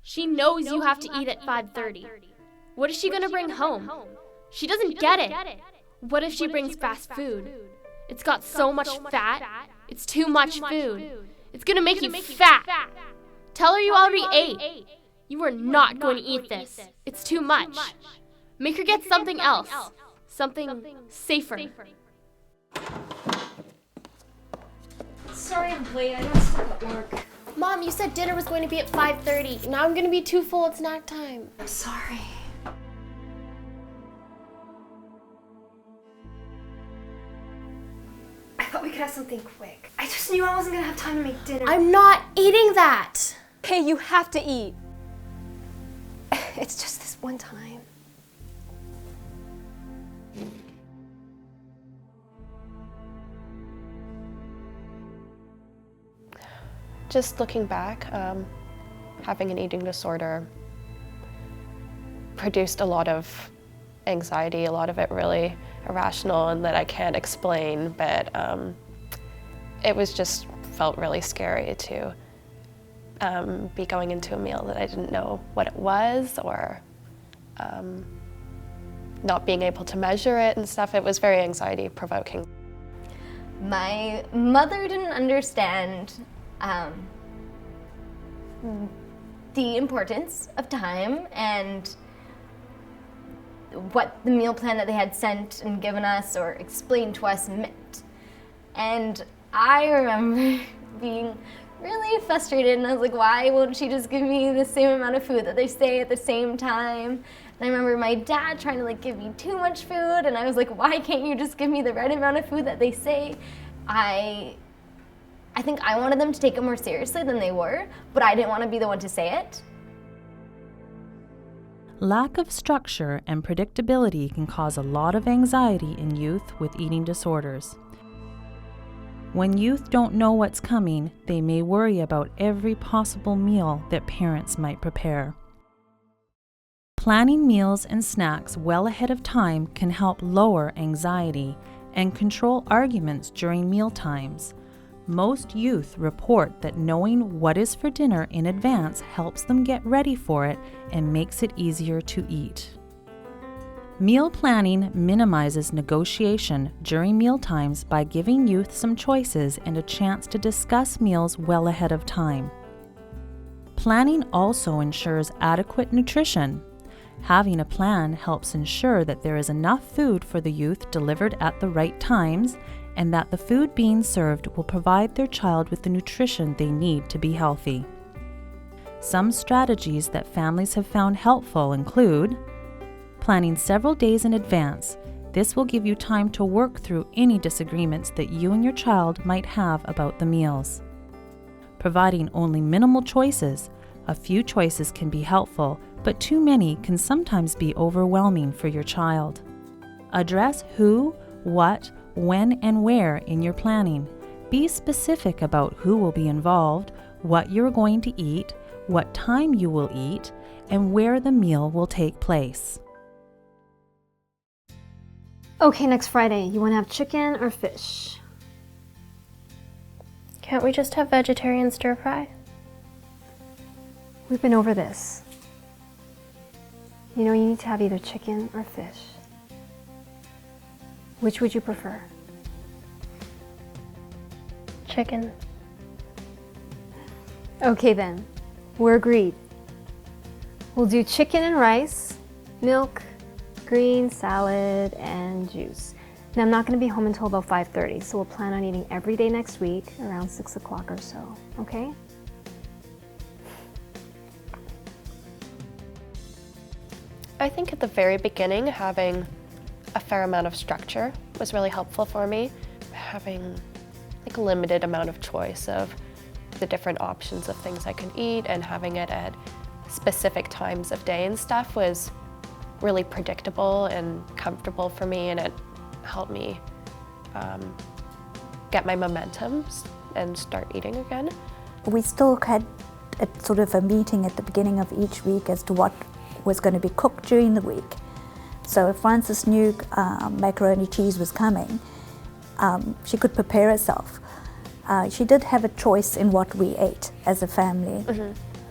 She knows you have to eat at 5:30. What is she gonna bring home? She doesn't get it. What if she brings fast food? It's got so much fat. It's too much food. It's gonna make you fat. Tell her you already ate. You are not going to eat this. It's too much. Make her get something else. Something safer. Sorry I'm late. I got stuck at work. Mom, you said dinner was going to be at 5:30. Now I'm going to be too full at snack time. I'm sorry. I thought we could have something quick. I just knew I wasn't going to have time to make dinner. I'm not eating that. Okay, you have to eat. It's just this one time. Just looking back, having an eating disorder produced a lot of anxiety, a lot of it really irrational and that I can't explain, but it was just felt really scary to be going into a meal that I didn't know what it was, or not being able to measure it and stuff. It was very anxiety provoking. My mother didn't understand the importance of time and what the meal plan that they had sent and given us or explained to us meant. And I remember being really frustrated, and I was like, why won't she just give me the same amount of food that they say at the same time? And I remember my dad trying to give me too much food, and I was like, why can't you just give me the right amount of food that they say? I think I wanted them to take it more seriously than they were, but I didn't want to be the one to say it. Lack of structure and predictability can cause a lot of anxiety in youth with eating disorders. When youth don't know what's coming, they may worry about every possible meal that parents might prepare. Planning meals and snacks well ahead of time can help lower anxiety and control arguments during meal times. Most youth report that knowing what is for dinner in advance helps them get ready for it and makes it easier to eat. Meal planning minimizes negotiation during meal times by giving youth some choices and a chance to discuss meals well ahead of time. Planning also ensures adequate nutrition. Having a plan helps ensure that there is enough food for the youth delivered at the right times, and that the food being served will provide their child with the nutrition they need to be healthy. Some strategies that families have found helpful include planning several days in advance. This will give you time to work through any disagreements that you and your child might have about the meals. Providing only minimal choices. A few choices can be helpful, but too many can sometimes be overwhelming for your child. Address who, what, when and where in your planning. Be specific about who will be involved, what you're going to eat, what time you will eat, and where the meal will take place. Okay, next Friday, you want to have chicken or fish? Can't we just have vegetarian stir fry? We've been over this. You know, you need to have either chicken or fish. Which would you prefer? Chicken. Okay then, we're agreed. We'll do chicken and rice, milk, green salad, and juice. Now I'm not going to be home until about 5:30, so we'll plan on eating every day next week around 6 o'clock or so, okay? I think at the very beginning, having a fair amount of structure was really helpful for me. Having a limited amount of choice of the different options of things I could eat, and having it at specific times of day and stuff was really predictable and comfortable for me, and it helped me get my momentum and start eating again. We still had a sort of a meeting at the beginning of each week as to what was going to be cooked during the week. So if Frances knew macaroni cheese was coming, she could prepare herself. She did have a choice in what we ate as a family.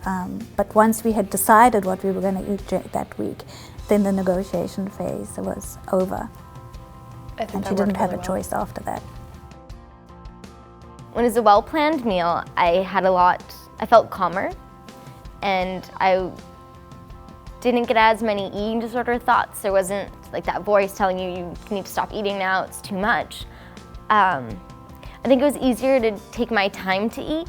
But once we had decided what we were going to eat that week, then the negotiation phase was over. I think And that she didn't worked have really a well. choice after that. When it was a well-planned meal, I felt calmer, and I didn't get as many eating disorder thoughts. There wasn't like that voice telling you you need to stop eating now, it's too much. I think it was easier to take my time to eat